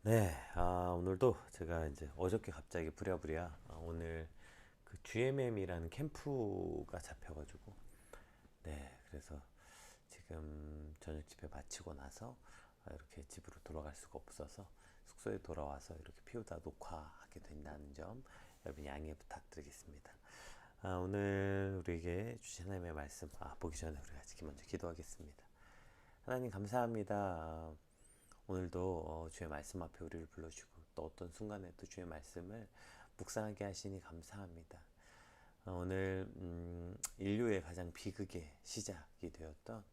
네, 오늘도 제가 이제 어저께 갑자기 부랴부랴 오늘 그 GMM이라는 캠프가 잡혀가지고, 네, 그래서 지금 저녁 집회 마치고 나서 이렇게 집으로 돌아갈 수가 없어서 숙소에 돌아와서 이렇게 피우다 녹화하게 된다는 점 여러분 양해 부탁드리겠습니다. 오늘 우리에게 주신 하나님의 말씀, 보기 전에 우리 같이 먼저 기도하겠습니다. 하나님 감사합니다. 오늘도 주의 말씀 앞에 우리를 불러주시고 또 어떤 순간에 또 주의 말씀을 묵상하게 하시니 감사합니다. 오늘 인류의 가장 비극의 시작이 되었던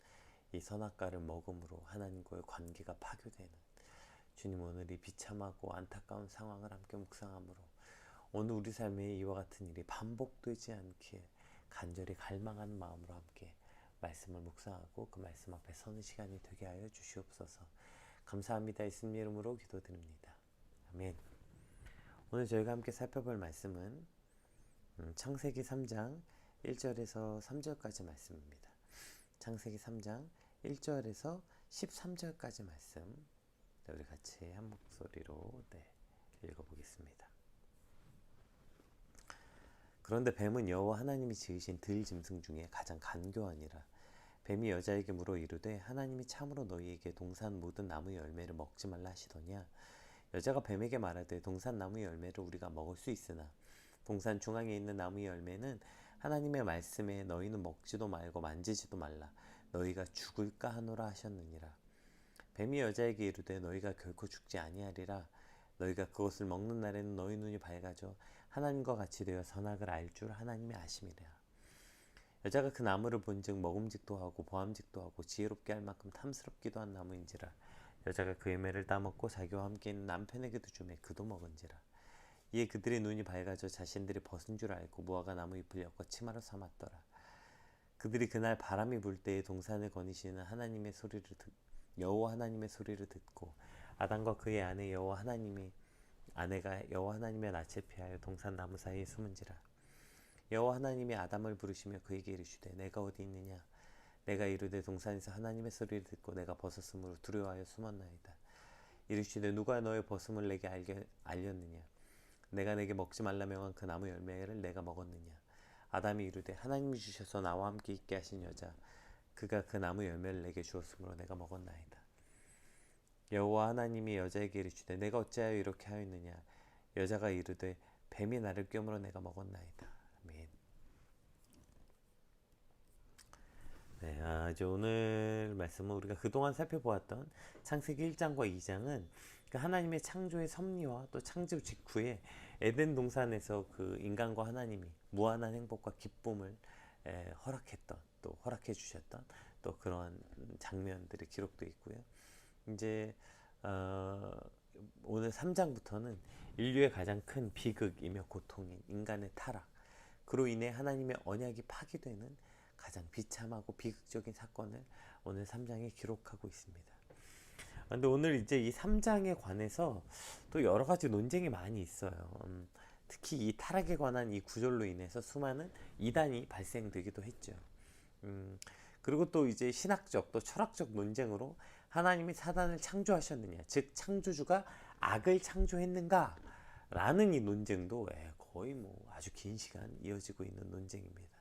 이 선악과를 먹음으로 하나님과의 관계가 파괴되는 주님, 오늘 이 비참하고 안타까운 상황을 함께 묵상함으로 오늘 우리 삶에 이와 같은 일이 반복되지 않기에 간절히 갈망하는 마음으로 함께 말씀을 묵상하고 그 말씀 앞에 서는 시간이 되게 하여 주시옵소서. 감사합니다. 예수님 이름으로 기도드립니다. 아멘. 오늘 저희가 함께 살펴볼 말씀은 창세기 3장 1절에서 3절까지 말씀입니다. 창세기 3장 1절에서 13절까지 말씀, 우리 같이 한 목소리로 읽어보겠습니다. 그런데 뱀은 여호와 하나님이 지으신 들 짐승 중에 가장 간교하니라. 뱀이 여자에게 물어 이르되 하나님이 참으로 너희에게 동산 모든 나무의 열매를 먹지 말라 하시더냐. 여자가 뱀에게 말하되 동산 나무의 열매를 우리가 먹을 수 있으나 동산 중앙에 있는 나무의 열매는 하나님의 말씀에 너희는 먹지도 말고 만지지도 말라 너희가 죽을까 하노라 하셨느니라. 뱀이 여자에게 이르되 너희가 결코 죽지 아니하리라. 너희가 그것을 먹는 날에는 너희 눈이 밝아져 하나님과 같이 되어 선악을 알 줄 하나님이 아심이라. 여자가 그 나무를 본즉 먹음직도 하고 보암직도 하고 지혜롭게 할 만큼 탐스럽기도 한 나무인지라. 여자가 그 열매를 따먹고 자기와 함께 있는 남편에게도 주매 그도 먹은지라. 이에 그들의 눈이 밝아져 자신들이 벗은 줄 알고 무화과 나무 잎을 엮어 치마로 삼았더라. 그들이 그날 바람이 불 때에 동산을 거니시는 여호와 하나님의 소리를 듣고 아담과 그의 아내가 여호와 하나님의 낯을 피하여 동산 나무 사이에 숨은지라. 여호와 하나님이 아담을 부르시며 그에게 이르시되 내가 어디 있느냐. 내가 이르되 동산에서 하나님의 소리를 듣고 내가 벗었으므로 두려워하여 숨었나이다. 이르시되 누가 너의 벗음을 내게 알렸느냐. 내가 내게 먹지 말라 명한 그 나무 열매를 내가 먹었느냐. 아담이 이르되 하나님이 주셔서 나와 함께 있게 하신 여자 그가 그 나무 열매를 내게 주었으므로 내가 먹었나이다. 여호와 하나님이 여자에게 이르시되 내가 어찌하여 이렇게 하였느냐. 여자가 이르되 뱀이 나를 꿰물어 내가 먹었나이다. 아멘. 네, 이제 오늘 말씀은 우리가 그동안 살펴보았던 창세기 1장과 2장은 하나님의 창조의 섭리와 또 창조 직후에 에덴 동산에서 그 인간과 하나님이 무한한 행복과 기쁨을 허락했던, 또 허락해 주셨던 또 그러한 장면들이 기록되어 있고요. 이제 오늘 3장부터는 인류의 가장 큰 비극이며 고통인 인간의 타락, 그로 인해 하나님의 언약이 파기되는 가장 비참하고 비극적인 사건을 오늘 3장에 기록하고 있습니다. 근데 오늘 이제 이 3장에 관해서 또 여러 가지 논쟁이 많이 있어요. 특히 이 타락에 관한 이 구절로 인해서 수많은 이단이 발생되기도 했죠. 그리고 또 이제 신학적 또 철학적 논쟁으로 하나님이 사단을 창조하셨느냐, 즉 창조주가 악을 창조했는가 라는 이 논쟁도 거의 아주 긴 시간 이어지고 있는 논쟁입니다.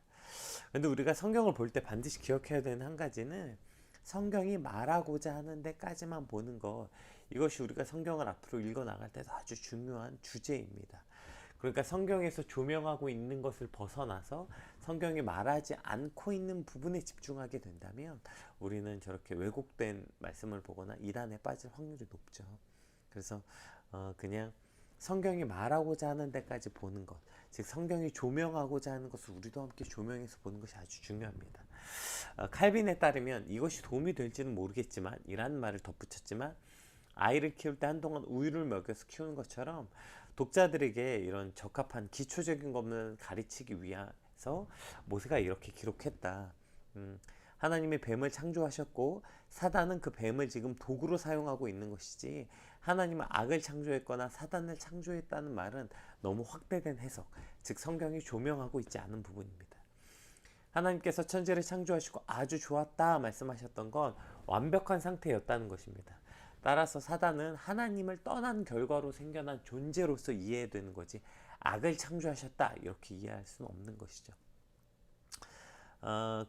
근데 우리가 성경을 볼 때 반드시 기억해야 되는 한 가지는 성경이 말하고자 하는 데까지만 보는 것, 이것이 우리가 성경을 앞으로 읽어 나갈 때도 아주 중요한 주제입니다. 그러니까 성경에서 조명하고 있는 것을 벗어나서 성경이 말하지 않고 있는 부분에 집중하게 된다면 우리는 저렇게 왜곡된 말씀을 보거나 이단에 빠질 확률이 높죠. 그래서 그냥 성경이 말하고자 하는 데까지 보는 것, 즉 성경이 조명하고자 하는 것을 우리도 함께 조명해서 보는 것이 아주 중요합니다. 칼빈에 따르면 이것이 도움이 될지는 모르겠지만 이라는 말을 덧붙였지만 아이를 키울 때 한동안 우유를 먹여서 키우는 것처럼 독자들에게 이런 적합한 기초적인 것만 가르치기 위해서 모세가 이렇게 기록했다. 하나님이 뱀을 창조하셨고 사단은 그 뱀을 지금 도구로 사용하고 있는 것이지 하나님은 악을 창조했거나 사단을 창조했다는 말은 너무 확대된 해석, 즉 성경이 조명하고 있지 않은 부분입니다. 하나님께서 천지를 창조하시고 아주 좋았다 말씀하셨던 건 완벽한 상태였다는 것입니다. 따라서 사단은 하나님을 떠난 결과로 생겨난 존재로서 이해되는 거지 악을 창조하셨다 이렇게 이해할 수는 없는 것이죠.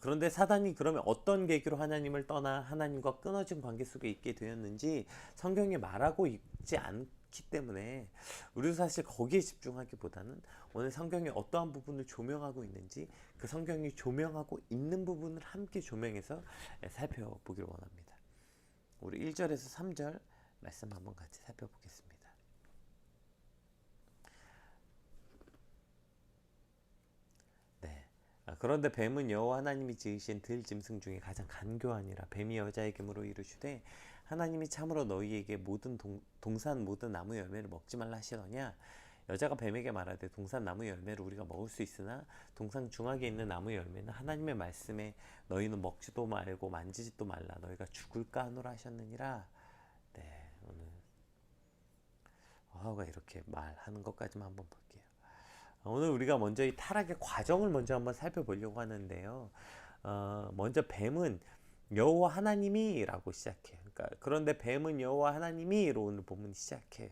그런데 사단이 그러면 어떤 계기로 하나님을 떠나 하나님과 끊어진 관계 속에 있게 되었는지 성경에 말하고 있지 않기 때문에 우리도 사실 거기에 집중하기보다는 오늘 성경에 어떠한 부분을 조명하고 있는지 그 성경이 조명하고 있는 부분을 함께 조명해서 살펴보기를 원합니다. 우리 1절에서 3절 말씀 한번 같이 살펴보겠습니다. 그런데 뱀은 여호와 하나님이 지으신 들짐승 중에 가장 간교하니라. 뱀이 여자에게 물어 이르시되 하나님이 참으로 너희에게 모든 동산 모든 나무 열매를 먹지 말라 하시더냐. 여자가 뱀에게 말하되 동산 나무 열매를 우리가 먹을 수 있으나 동산 중앙에 있는 나무 열매는 하나님의 말씀에 너희는 먹지도 말고 만지지도 말라 너희가 죽을까 하노라 하셨느니라. 네, 오늘 하와가 이렇게 말하는 것까지만 한번 볼게요. 오늘 우리가 먼저 이 타락의 과정을 먼저 한번 살펴보려고 하는데요. 먼저 뱀은 여호와 하나님이 라고 시작해요. 그런데 뱀은 여호와 하나님이로 오늘 본문이 시작해요.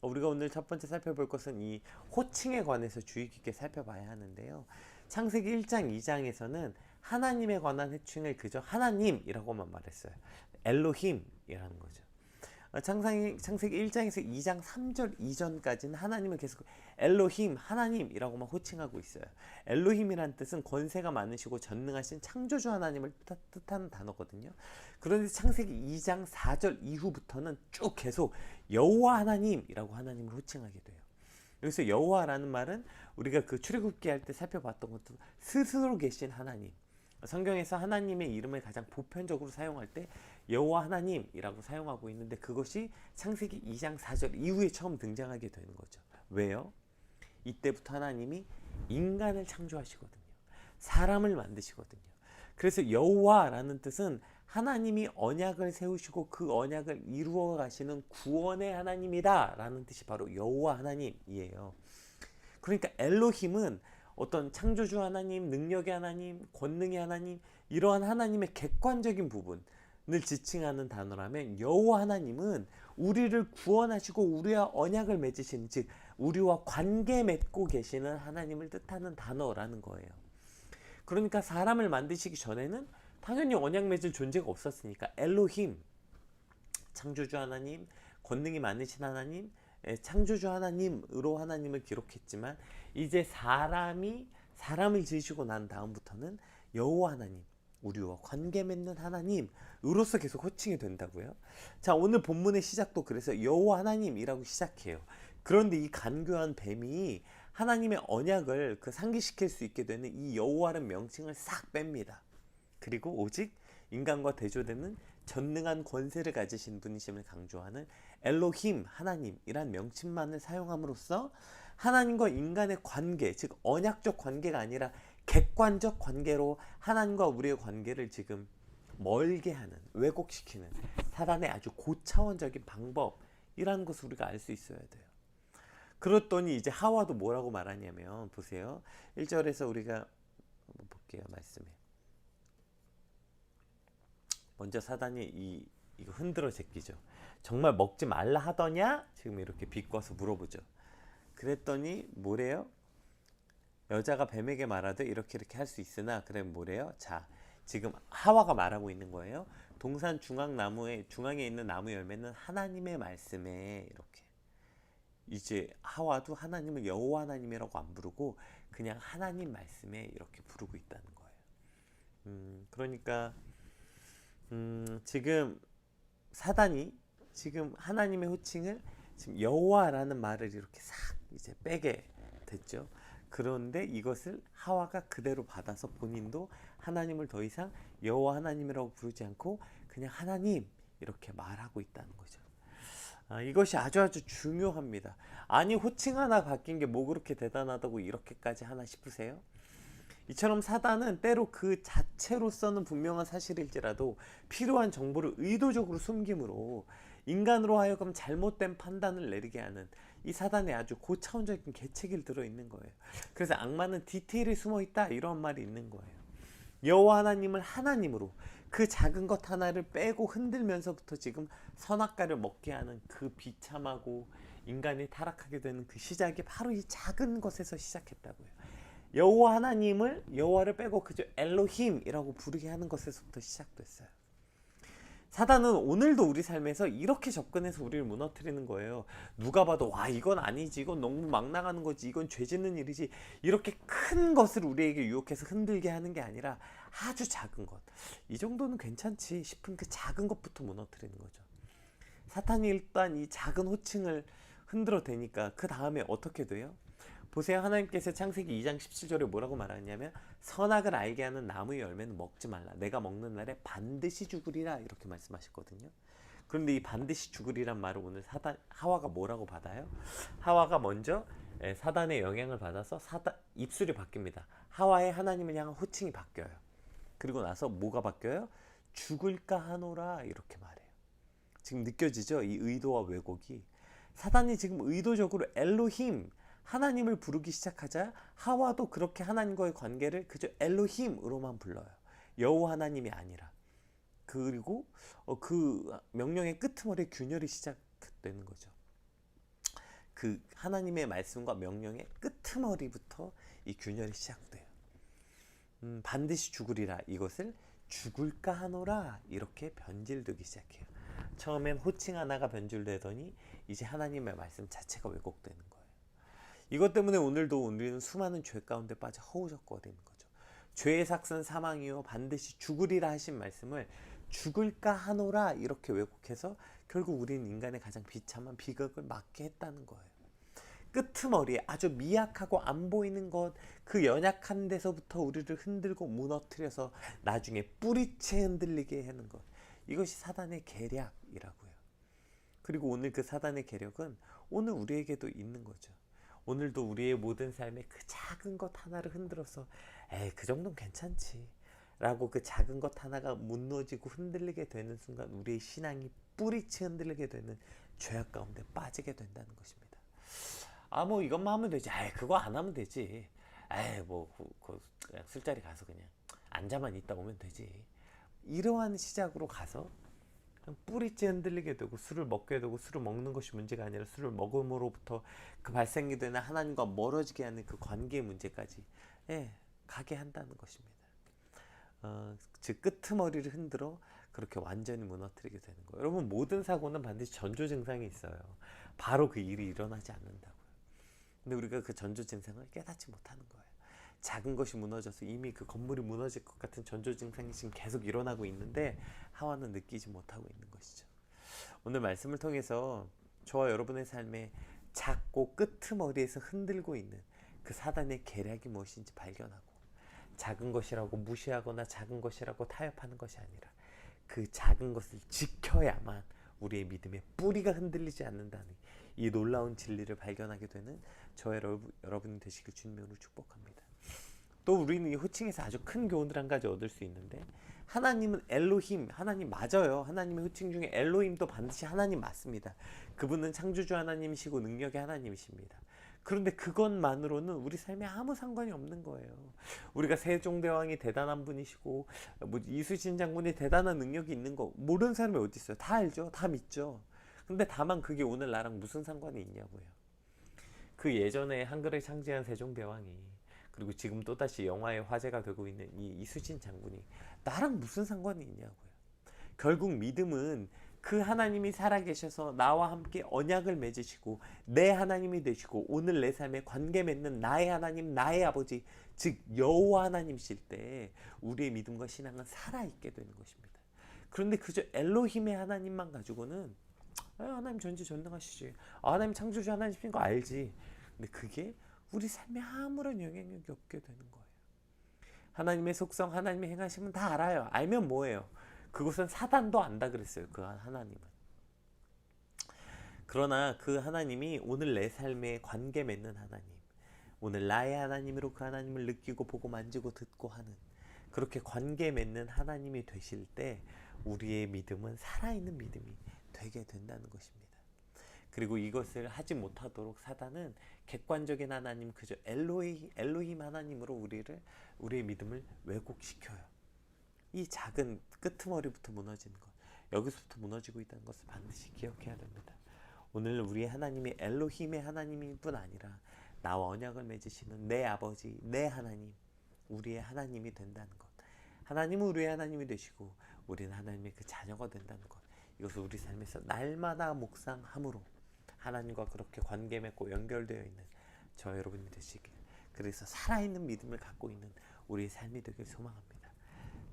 우리가 오늘 첫 번째 살펴볼 것은 이 호칭에 관해서 주의 깊게 살펴봐야 하는데요. 창세기 1장 2장에서는 하나님에 관한 호칭을 그저 하나님이라고만 말했어요. 엘로힘이라는 거죠. 창세기 1장에서 2장 3절 이전까지는 하나님을 계속 엘로힘, 하나님이라고만 호칭하고 있어요. 엘로힘이란 뜻은 권세가 많으시고 전능하신 창조주 하나님을 뜻하는 단어거든요. 그런데 창세기 2장 4절 이후부터는 쭉 계속 여호와 하나님이라고 하나님을 호칭하게 돼요. 여기서 여호와라는 말은 우리가 그 출애굽기 할 때 살펴봤던 것도 스스로 계신 하나님. 성경에서 하나님의 이름을 가장 보편적으로 사용할 때 여호와 하나님이라고 사용하고 있는데 그것이 창세기 2장 4절 이후에 처음 등장하게 되는 거죠. 왜요? 이때부터 하나님이 인간을 창조하시거든요. 사람을 만드시거든요. 그래서 여호와라는 뜻은 하나님이 언약을 세우시고 그 언약을 이루어 가시는 구원의 하나님이다 라는 뜻이 바로 여호와 하나님이에요. 그러니까 엘로힘은 어떤 창조주 하나님, 능력의 하나님, 권능의 하나님 이러한 하나님의 객관적인 부분을 지칭하는 단어라면 여호와 하나님은 우리를 구원하시고 우리와 언약을 맺으신 즉 우리와 관계 맺고 계시는 하나님을 뜻하는 단어라는 거예요. 그러니까 사람을 만드시기 전에는 당연히 언약 맺을 존재가 없었으니까 엘로힘, 창조주 하나님, 권능이 많으신 하나님, 창조주 하나님으로 하나님을 기록했지만 이제 사람을 지으시고 난 다음부터는 여호와 하나님, 우리와 관계 맺는 하나님으로서 계속 호칭이 된다고요. 자, 오늘 본문의 시작도 그래서 여호와 하나님이라고 시작해요. 그런데 이 간교한 뱀이 하나님의 언약을 상기시킬 수 있게 되는 이 여호와라는 명칭을 싹 뺍니다. 그리고 오직 인간과 대조되는 전능한 권세를 가지신 분이심을 강조하는 엘로힘, 하나님이란 명칭만을 사용함으로써 하나님과 인간의 관계, 즉 언약적 관계가 아니라 객관적 관계로 하나님과 우리의 관계를 지금 멀게 하는, 왜곡시키는 사단의 아주 고차원적인 방법이라는 것을 우리가 알 수 있어야 돼요. 그랬더니 이제 하와도 뭐라고 말하냐면 보세요. 1절에서 우리가 한번 볼게요. 말씀에 먼저 사단이 이거 흔들어 제끼죠. 정말 먹지 말라 하더냐? 지금 이렇게 비꼬아서 물어보죠. 그랬더니 뭐래요? 여자가 뱀에게 말하되 이렇게 할 수 있으나 그래 뭐래요? 자, 지금 하와가 말하고 있는 거예요. 동산 중앙에 있는 나무 열매는 하나님의 말씀에 이렇게 이제 하와도 하나님을 여호와 하나님이라고 안 부르고 그냥 하나님 말씀에 이렇게 부르고 있다는 거예요. 그러니까 지금 사단이 지금 하나님의 호칭을 지금 여호와라는 말을 이렇게 싹 이제 빼게 됐죠. 그런데 이것을 하와가 그대로 받아서 본인도 하나님을 더 이상 여호와 하나님이라고 부르지 않고 그냥 하나님 이렇게 말하고 있다는 거죠. 이것이 아주 중요합니다. 아니 호칭 하나 바뀐 게 뭐 그렇게 대단하다고 이렇게까지 하나 싶으세요? 이처럼 사단은 때로 그 자체로서는 분명한 사실일지라도 필요한 정보를 의도적으로 숨김으로 인간으로 하여금 잘못된 판단을 내리게 하는 이 사단의 아주 고차원적인 계책이 들어있는 거예요. 그래서 악마는 디테일에 숨어있다 이런 말이 있는 거예요. 여호와 하나님을 하나님으로 그 작은 것 하나를 빼고 흔들면서부터 지금 선악과를 먹게 하는 그 비참하고 인간이 타락하게 되는 그 시작이 바로 이 작은 것에서 시작했다고요. 여호와 하나님을 여호와를 빼고 그저 엘로힘이라고 부르게 하는 것에서부터 시작됐어요. 사단은 오늘도 우리 삶에서 이렇게 접근해서 우리를 무너뜨리는 거예요. 누가 봐도 와 이건 아니지, 이건 너무 막 나가는 거지, 이건 죄 짓는 일이지, 이렇게 큰 것을 우리에게 유혹해서 흔들게 하는 게 아니라 아주 작은 것, 이 정도는 괜찮지 싶은 그 작은 것부터 무너뜨리는 거죠. 사탄이 일단 이 작은 호칭을 흔들어 대니까 그 다음에 어떻게 돼요? 보세요. 하나님께서 창세기 2장 17절에 뭐라고 말하냐면 선악을 알게 하는 나무의 열매는 먹지 말라. 내가 먹는 날에 반드시 죽으리라. 이렇게 말씀하셨거든요. 그런데 이 반드시 죽으리란 말을 오늘 하와가 뭐라고 받아요? 하와가 먼저 사단의 영향을 받아서 입술이 바뀝니다. 하와의 하나님을 향한 호칭이 바뀌어요. 그리고 나서 뭐가 바뀌어요? 죽을까 하노라 이렇게 말해요. 지금 느껴지죠? 이 의도와 왜곡이. 사단이 지금 의도적으로 엘로힘 하나님을 부르기 시작하자 하와도 그렇게 하나님과의 관계를 그저 엘로힘으로만 불러요. 여호와 하나님이 아니라. 그리고 그 명령의 끄트머리에 균열이 시작되는 거죠. 그 하나님의 말씀과 명령의 끄트머리부터 이 균열이 시작돼요. 반드시 죽으리라 이것을 죽을까 하노라 이렇게 변질되기 시작해요. 처음엔 호칭 하나가 변질되더니 이제 하나님의 말씀 자체가 왜곡되는 거예요. 이것 때문에 오늘도 우리는 수많은 죄 가운데 빠져 허우적거리는 거죠. 죄의 삭은 사망이요 반드시 죽으리라 하신 말씀을 죽을까 하노라 이렇게 왜곡해서 결국 우리는 인간의 가장 비참한 비극을 맞게 했다는 거예요. 끄트머리에 아주 미약하고 안 보이는 것, 그 연약한 데서부터 우리를 흔들고 무너뜨려서 나중에 뿌리채 흔들리게 하는 것, 이것이 사단의 계략이라고요. 그리고 오늘 그 사단의 계략은 오늘 우리에게도 있는 거죠. 오늘도 우리의 모든 삶에 그 작은 것 하나를 흔들어서 에이 그 정도는 괜찮지 라고 그 작은 것 하나가 무너지고 흔들리게 되는 순간 우리의 신앙이 뿌리채 흔들리게 되는 죄악 가운데 빠지게 된다는 것입니다. 아 뭐 이것만 하면 되지, 에이 그거 안 하면 되지, 에이 뭐 그냥 술자리 가서 그냥 앉아만 있다 오면 되지, 이러한 시작으로 가서 뿌리째 흔들리게 되고 술을 먹게 되고 술을 먹는 것이 문제가 아니라 술을 먹음으로부터 그 발생이 되는 하나님과 멀어지게 하는 그 관계의 문제까지 가게 한다는 것입니다. 즉 끄트머리를 흔들어 그렇게 완전히 무너뜨리게 되는 거예요. 여러분 모든 사고는 반드시 전조 증상이 있어요. 바로 그 일이 일어나지 않는다고요. 근데 우리가 그 전조 증상을 깨닫지 못하는 거예요. 작은 것이 무너져서 이미 그 건물이 무너질 것 같은 전조 증상이 지금 계속 일어나고 있는데 하와는 느끼지 못하고 있는 것이죠. 오늘 말씀을 통해서 저와 여러분의 삶에 작고 끄트머리에서 흔들고 있는 그 사단의 계략이 무엇인지 발견하고 작은 것이라고 무시하거나 작은 것이라고 타협하는 것이 아니라 그 작은 것을 지켜야만 우리의 믿음의 뿌리가 흔들리지 않는다는 이 놀라운 진리를 발견하게 되는 저와 여러분이 되시길 주님으로 축복합니다. 또 우리는 이 호칭에서 아주 큰 교훈을 한 가지 얻을 수 있는데, 하나님은 엘로힘, 하나님 맞아요. 하나님의 호칭 중에 엘로힘도 반드시 하나님 맞습니다. 그분은 창조주 하나님이시고 능력의 하나님이십니다. 그런데 그것만으로는 우리 삶에 아무 상관이 없는 거예요. 우리가 세종대왕이 대단한 분이시고 뭐 이순신 장군이 대단한 능력이 있는 거 모르는 사람이 어디 있어요? 다 알죠. 다 믿죠. 근데 다만 그게 오늘 나랑 무슨 상관이 있냐고요. 그 예전에 한글을 창제한 세종대왕이, 그리고 지금 또다시 영화의 화제가 되고 있는 이 이순신 장군이 나랑 무슨 상관이 있냐고요. 결국 믿음은 그 하나님이 살아계셔서 나와 함께 언약을 맺으시고 내 하나님이 되시고 오늘 내 삶에 관계 맺는 나의 하나님, 나의 아버지, 즉 여호와 하나님이실 때 우리의 믿음과 신앙은 살아있게 되는 것입니다. 그런데 그저 엘로힘의 하나님만 가지고는 하나님 전지전능하시지, 하나님 창조주 하나님이신 거 알지, 근데 그게 우리 삶에 아무런 영향력이 없게 되는 거예요. 하나님의 속성, 하나님의 행하심은 다 알아요. 알면 뭐예요? 그것은 사단도 안다 그랬어요. 그 하나님은. 그러나 그 하나님이 오늘 내 삶에 관계 맺는 하나님, 오늘 나의 하나님으로 그 하나님을 느끼고 보고 만지고 듣고 하는, 그렇게 관계 맺는 하나님이 되실 때 우리의 믿음은 살아있는 믿음이 되게 된다는 것입니다. 그리고 이것을 하지 못하도록 사단은 객관적인 하나님, 그저 엘로힘 하나님으로 우리의 믿음을 왜곡시켜요. 이 작은 끄트머리부터 무너지는 것, 여기서부터 무너지고 있다는 것을 반드시 기억해야 됩니다. 오늘 우리 하나님이 엘로힘의 하나님일 뿐 아니라 나와 언약을 맺으시는 내 아버지, 내 하나님, 우리의 하나님이 된다는 것. 하나님은 우리의 하나님이 되시고 우리는 하나님의 그 자녀가 된다는 것. 이것을 우리 삶에서 날마다 묵상함으로 하나님과 그렇게 관계 맺고 연결되어 있는 저 여러분이 되시길, 그래서 살아있는 믿음을 갖고 있는 우리의 삶이 되길 소망합니다.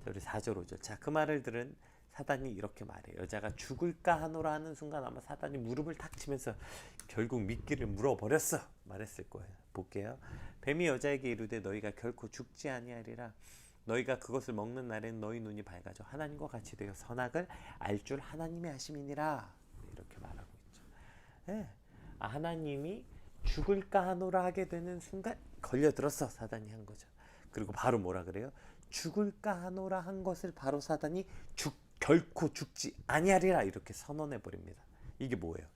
자, 우리 4절 5절. 자, 그 말을 들은 사단이 이렇게 말해요. 여자가 죽을까 하노라 하는 순간 아마 사단이 무릎을 탁 치면서 결국 미끼를 물어버렸어 말했을 거예요. 볼게요. 뱀이 여자에게 이르되 너희가 결코 죽지 아니하리라. 너희가 그것을 먹는 날에는 너희 눈이 밝아져 하나님과 같이 되어 선악을 알 줄 하나님의 하심이니라. 이렇게 말하고 있죠. 네. 하나님이 죽을까 하노라 하게 되는 순간 걸려들었어. 사단이 한 거죠. 그리고 바로 뭐라 그래요? 죽을까 하노라 한 것을 바로 사단이 결코 죽지 아니하리라 이렇게 선언해 버립니다. 이게 뭐예요?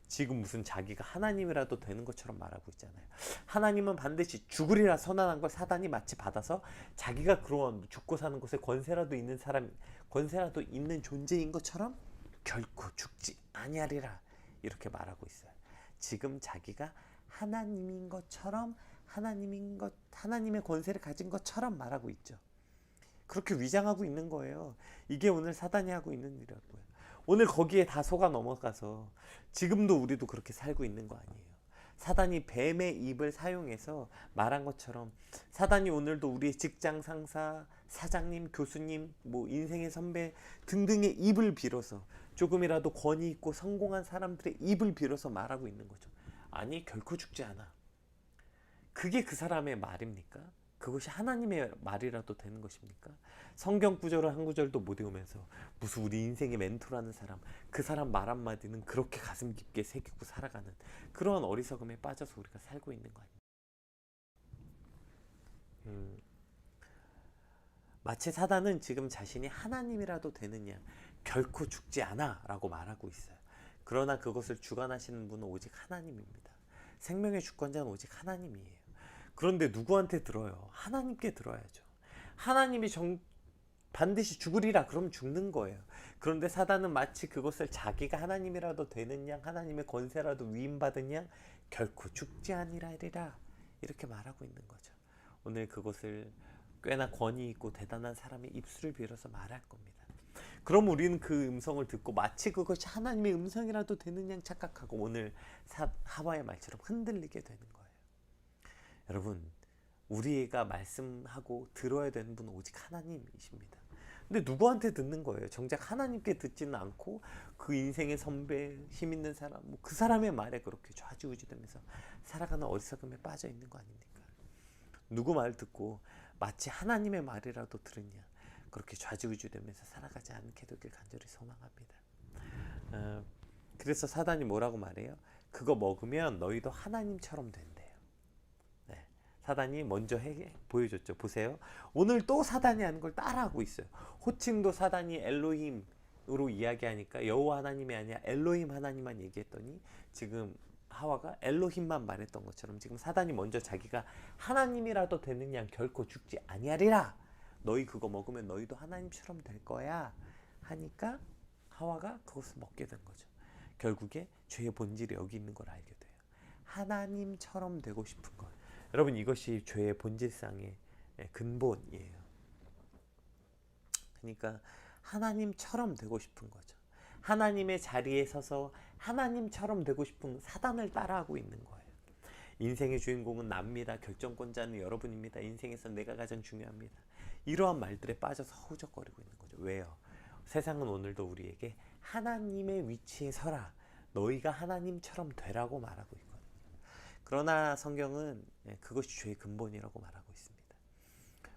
지금 무슨 자기가 하나님이라도 되는 것처럼 말하고 있잖아요. 하나님은 반드시 죽으리라 선언한 걸 사단이 마치 받아서 자기가 그런 죽고 사는 곳에 권세라도 있는 사람, 권세라도 있는 존재인 것처럼 결코 죽지 아니하리라 이렇게 말하고 있어요. 지금 자기가 하나님인 것처럼 하나님의 권세를 가진 것처럼 말하고 있죠. 그렇게 위장하고 있는 거예요. 이게 오늘 사단이 하고 있는 일이라고요. 오늘 거기에 다 속아 넘어가서 지금도 우리도 그렇게 살고 있는 거 아니에요. 사단이 뱀의 입을 사용해서 말한 것처럼 사단이 오늘도 우리의 직장 상사, 사장님, 교수님, 뭐 인생의 선배 등등의 입을 빌어서 조금이라도 권위 있고 성공한 사람들의 입을 빌어서 말하고 있는 거죠. 아니, 결코 죽지 않아. 그게 그 사람의 말입니까? 그것이 하나님의 말이라도 되는 것입니까? 성경 구절을 한 구절도 못 외우면서 무슨 우리 인생의 멘토라는 사람, 그 사람 말 한마디는 그렇게 가슴 깊게 새기고 살아가는 그러한 어리석음에 빠져서 우리가 살고 있는 거 아니에요? 마치 사단은 지금 자신이 하나님이라도 되느냐, 결코 죽지 않아 라고 말하고 있어요. 그러나 그것을 주관하시는 분은 오직 하나님입니다. 생명의 주권자는 오직 하나님이에요. 그런데 누구한테 들어요? 하나님께 들어야죠. 하나님이 반드시 죽으리라 그러면 죽는 거예요. 그런데 사단은 마치 그것을 자기가 하나님이라도 되는 양, 하나님의 권세라도 위임받은 양 결코 죽지 아니하리라 이렇게 말하고 있는 거죠. 오늘 그것을 꽤나 권위 있고 대단한 사람의 입술을 빌어서 말할 겁니다. 그럼 우리는 그 음성을 듣고 마치 그것이 하나님의 음성이라도 되는 양 착각하고 오늘 하와의 말처럼 흔들리게 되는 거예요. 여러분, 우리가 말씀하고 들어야 되는 분은 오직 하나님이십니다. 근데 누구한테 듣는 거예요? 정작 하나님께 듣지는 않고 그 인생의 선배, 힘 있는 사람, 뭐 그 사람의 말에 그렇게 좌지우지되면서 살아가는 어리석음에 빠져 있는 거 아닙니까? 누구 말 듣고 마치 하나님의 말이라도 들으냐, 그렇게 좌지우지되면서 살아가지 않게 되길 간절히 소망합니다. 그래서 사단이 뭐라고 말해요? 그거 먹으면 너희도 하나님처럼 된대요. 네, 사단이 먼저 보여줬죠. 보세요. 오늘 또 사단이 하는 걸 따라하고 있어요. 호칭도 사단이 엘로힘으로 이야기하니까 여호와 하나님이 아니라 엘로힘 하나님만 얘기했더니 지금 하와가 엘로힘만 말했던 것처럼 지금 사단이 먼저 자기가 하나님이라도 되는 양 결코 죽지 아니하리라. 너희 그거 먹으면 너희도 하나님처럼 될 거야 하니까 하와가 그것을 먹게 된 거죠. 결국에 죄의 본질이 여기 있는 걸 알게 돼요. 하나님처럼 되고 싶은 것. 여러분, 이것이 죄의 본질상의 근본이에요. 그러니까 하나님처럼 되고 싶은 거죠. 하나님의 자리에 서서 하나님처럼 되고 싶은 사단을 따라하고 있는 거예요. 인생의 주인공은 납니다. 결정권자는 여러분입니다. 인생에서 내가 가장 중요합니다. 이러한 말들에 빠져서 허우적거리고 있는 거죠. 왜요? 세상은 오늘도 우리에게 하나님의 위치에 서라, 너희가 하나님처럼 되라고 말하고 있거든요. 그러나 성경은 그것이 죄의 근본이라고 말하고 있습니다.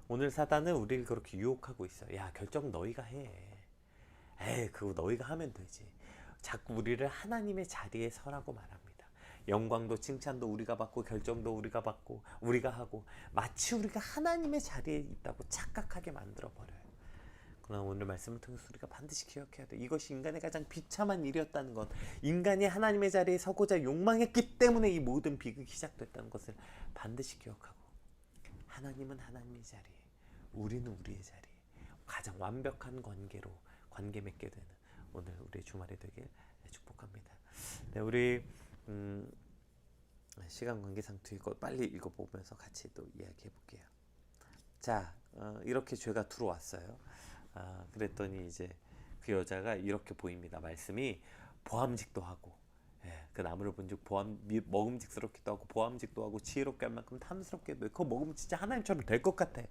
오늘 사단은 우리를 그렇게 유혹하고 있어요. 야, 결정 너희가 해. 그거 너희가 하면 되지. 자꾸 우리를 하나님의 자리에 서라고 말합니다. 영광도 칭찬도 우리가 받고 결정도 우리가 받고 우리가 하고 마치 우리가 하나님의 자리에 있다고 착각하게 만들어버려요. 그러나 오늘 말씀을 통해서 우리가 반드시 기억해야 돼. 이것이 인간의 가장 비참한 일이었다는 것, 인간이 하나님의 자리에 서고자 욕망했기 때문에 이 모든 비극이 시작됐다는 것을 반드시 기억하고, 하나님은 하나님의 자리에, 우리는 우리의 자리에, 가장 완벽한 관계로 관계 맺게 되는 오늘 우리 주말이 되길 축복합니다. 네, 우리 시간 관계상 이거 빨리 읽어보면서 같이 또 이야기해 볼게요. 자, 이렇게 죄가 들어왔어요. 그랬더니 이제 그 여자가 이렇게 보입니다. 말씀이 보암직도 하고, 그 나무를 본즉 먹음직스럽기도 하고 보암직도 하고 지혜롭게 할 만큼 탐스럽게도 그거 먹으면 진짜 하나님처럼 될 것 같아.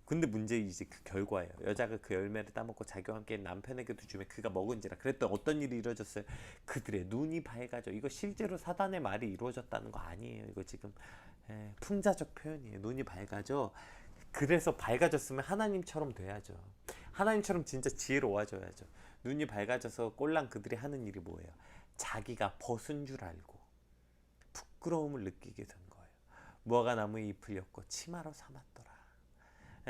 근데 문제 이제 그 결과예요. 여자가 그 열매를 따먹고 자기와 함께 남편에게도 주며 그가 먹은지라. 그랬더니 어떤 일이 이루어졌어요? 그들의 눈이 밝아져. 이거 실제로 사단의 말이 이루어졌다는 거 아니에요. 이거 지금 풍자적 표현이에요. 눈이 밝아져. 그래서 밝아졌으면 하나님처럼 돼야죠. 하나님처럼 진짜 지혜로워져야죠. 눈이 밝아져서 꼴랑 그들이 하는 일이 뭐예요? 자기가 벗은 줄 알고 부끄러움을 느끼게 된 거예요. 무화과 나무에 잎을 엮고 치마로 삼았더라.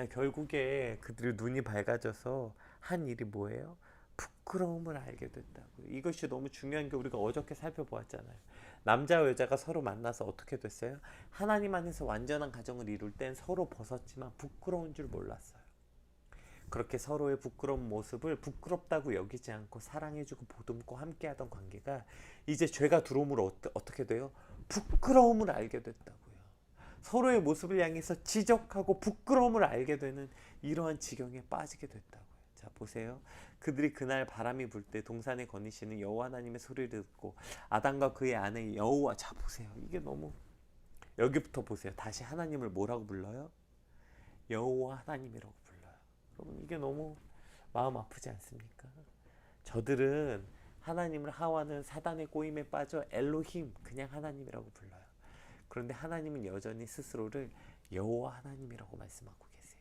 결국에 그들의 눈이 밝아져서 한 일이 뭐예요? 부끄러움을 알게 됐다고요. 이것이 너무 중요한 게 우리가 어저께 살펴보았잖아요. 남자와 여자가 서로 만나서 어떻게 됐어요? 하나님 안에서 완전한 가정을 이룰 땐 서로 벗었지만 부끄러운 줄 몰랐어요. 그렇게 서로의 부끄러운 모습을 부끄럽다고 여기지 않고 사랑해주고 보듬고 함께하던 관계가 이제 죄가 들어옴으로 어떻게 돼요? 부끄러움을 알게 됐다고요. 서로의 모습을 향해서 지적하고 부끄러움을 알게 되는 이러한 지경에 빠지게 됐다고요. 자, 보세요. 그들이 그날 바람이 불 때 동산에 거니시는 여호와 하나님의 소리를 듣고 아담과 그의 아내 여호와. 자, 보세요. 이게 너무, 여기부터 보세요. 다시 하나님을 뭐라고 불러요? 여호와 하나님이라고 불러요. 여러분, 이게 너무 마음 아프지 않습니까? 저들은 하나님을, 하와는 사단의 꼬임에 빠져 엘로힘, 그냥 하나님이라고 불러요. 그런데 하나님은 여전히 스스로를 여호와 하나님이라고 말씀하고 계세요.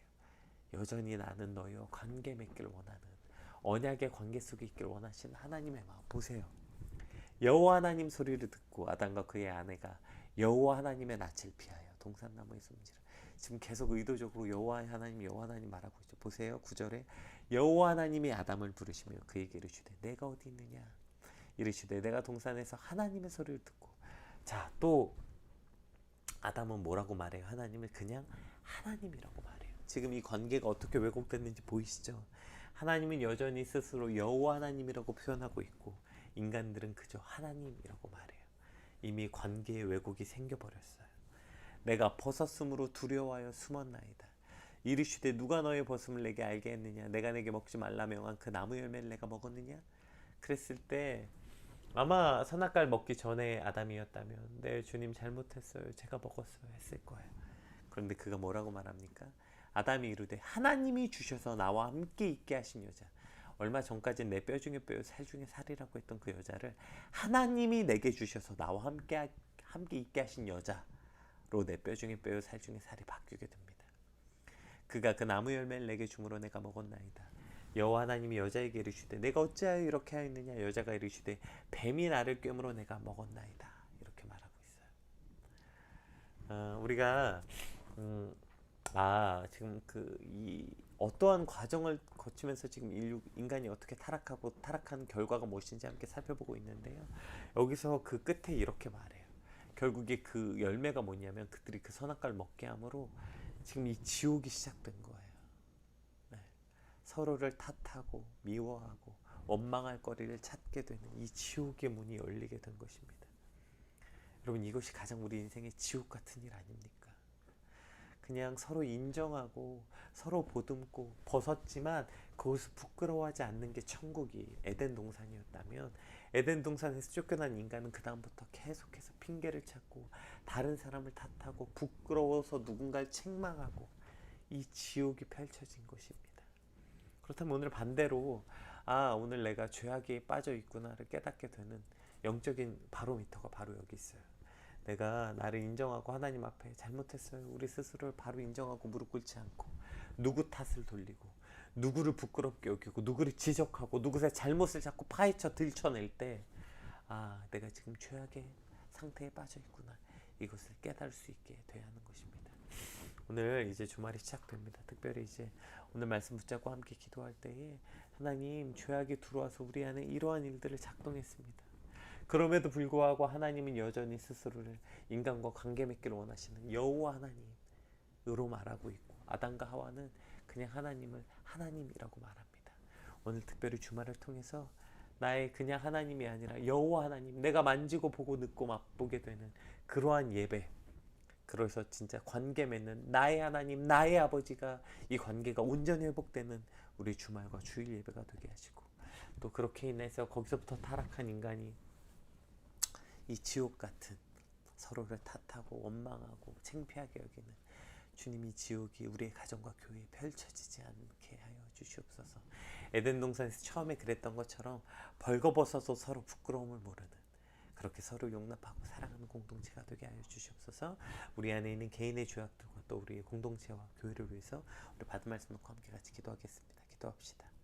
여전히 나는 너희와 관계 맺길 원하는, 언약의 관계 속에 있길 원하시는 하나님의 마음. 보세요. 여호와 하나님 소리를 듣고 아담과 그의 아내가 여호와 하나님의 낯을 피하여 동산나무에 숨지라. 지금 계속 의도적으로 여호와 하나님 말하고 있죠. 보세요. 9절에 여호와 하나님이 아담을 부르시며 그에게 이르시되 내가 어디 있느냐. 이르시되 내가 동산에서 하나님의 소리를 듣고. 자, 또 아담은 뭐라고 말해요? 하나님을 그냥 하나님이라고 말해요. 지금 이 관계가 어떻게 왜곡됐는지 보이시죠? 하나님은 여전히 스스로 여호와 하나님이라고 표현하고 있고 인간들은 그저 하나님이라고 말해요. 이미 관계의 왜곡이 생겨버렸어요. 내가 벗었으므로 두려워하여 숨었나이다. 이르시되 누가 너의 벗음을 내게 알게 했느냐. 내가 내게 먹지 말라 명한 그 나무 열매를 내가 먹었느냐. 그랬을 때 아마 선악과를 먹기 전에 아담이었다면 네 주님 잘못했어요, 제가 먹었어요 했을 거예요. 그런데 그가 뭐라고 말합니까? 아담이 이르되 하나님이 주셔서 나와 함께 있게 하신 여자. 얼마 전까지는 내 뼈 중에 뼈요 살 중에 살이라고 했던 그 여자를 하나님이 내게 주셔서 나와 함께 있게 하신 여자로 내 뼈 중에 뼈요 살 중에 살이 바뀌게 됩니다. 그가 그 나무 열매를 내게 주므로 내가 먹었나이다. 여호와 하나님이 여자에게 이르시되 내가 어찌하여 이렇게 하였느냐. 여자가 이르시되 뱀이 나를 꿰므로 내가 먹었나이다. 이렇게 말하고 있어요. 우리가 지금 이 어떠한 과정을 거치면서 지금 인간이 어떻게 타락하고 타락한 결과가 무엇인지 함께 살펴보고 있는데요. 여기서 그 끝에 이렇게 말해요. 결국에 그 열매가 뭐냐면 그들이 그 선악과를 먹게 함으로 지금 이 지옥이 시작된 거예요. 서로를 탓하고 미워하고 원망할 거리를 찾게 되는 이 지옥의 문이 열리게 된 것입니다. 여러분, 이것이 가장 우리 인생의 지옥 같은 일 아닙니까? 그냥 서로 인정하고 서로 보듬고 벗었지만 그것을 부끄러워하지 않는 게 천국이 에덴 동산이었다면 에덴 동산에서 쫓겨난 인간은 그 다음부터 계속해서 핑계를 찾고 다른 사람을 탓하고 부끄러워서 누군가를 책망하고 이 지옥이 펼쳐진 것입니다. 그렇다면 오늘 반대로 오늘 내가 죄악에 빠져 있구나를 깨닫게 되는 영적인 바로미터가 바로 여기 있어요. 내가 나를 인정하고 하나님 앞에 잘못했어요. 우리 스스로를 바로 인정하고 무릎 꿇지 않고 누구 탓을 돌리고 누구를 부끄럽게 여기고 누구를 지적하고 누구의 잘못을 자꾸 파헤쳐 들춰낼 때 내가 지금 죄악의 상태에 빠져 있구나. 이것을 깨달을 수 있게 돼야 하는 것입니다. 오늘 이제 주말이 시작됩니다. 특별히 이제 오늘 말씀 붙잡고 함께 기도할 때에 하나님, 죄악이 들어와서 우리 안에 이러한 일들을 작동했습니다. 그럼에도 불구하고 하나님은 여전히 스스로를 인간과 관계 맺기를 원하시는 여호와 하나님으로 말하고 있고 아담과 하와는 그냥 하나님을 하나님이라고 말합니다. 오늘 특별히 주말을 통해서 나의 그냥 하나님이 아니라 여호와 하나님, 내가 만지고 보고 느끼고 맛보게 되는 그러한 예배, 그래서 진짜 관계 맺는 나의 하나님, 나의 아버지가 이 관계가 온전히 회복되는 우리 주말과 주일 예배가 되게 하시고, 또 그렇게 인해서 거기서부터 타락한 인간이 이 지옥 같은 서로를 탓하고 원망하고 창피하게 여기는 주님이 지옥이 우리의 가정과 교회에 펼쳐지지 않게 하여 주시옵소서. 에덴 동산에서 처음에 그랬던 것처럼 벌거벗어서 서로 부끄러움을 모르는, 그렇게 서로 용납하고 사랑하는 공동체가 되게 하여 주시옵소서. 우리 안에 있는 개인의 죄악들과 또 우리의 공동체와 교회를 위해서 우리 받은 말씀 놓고 함께 같이 기도하겠습니다. 기도합시다.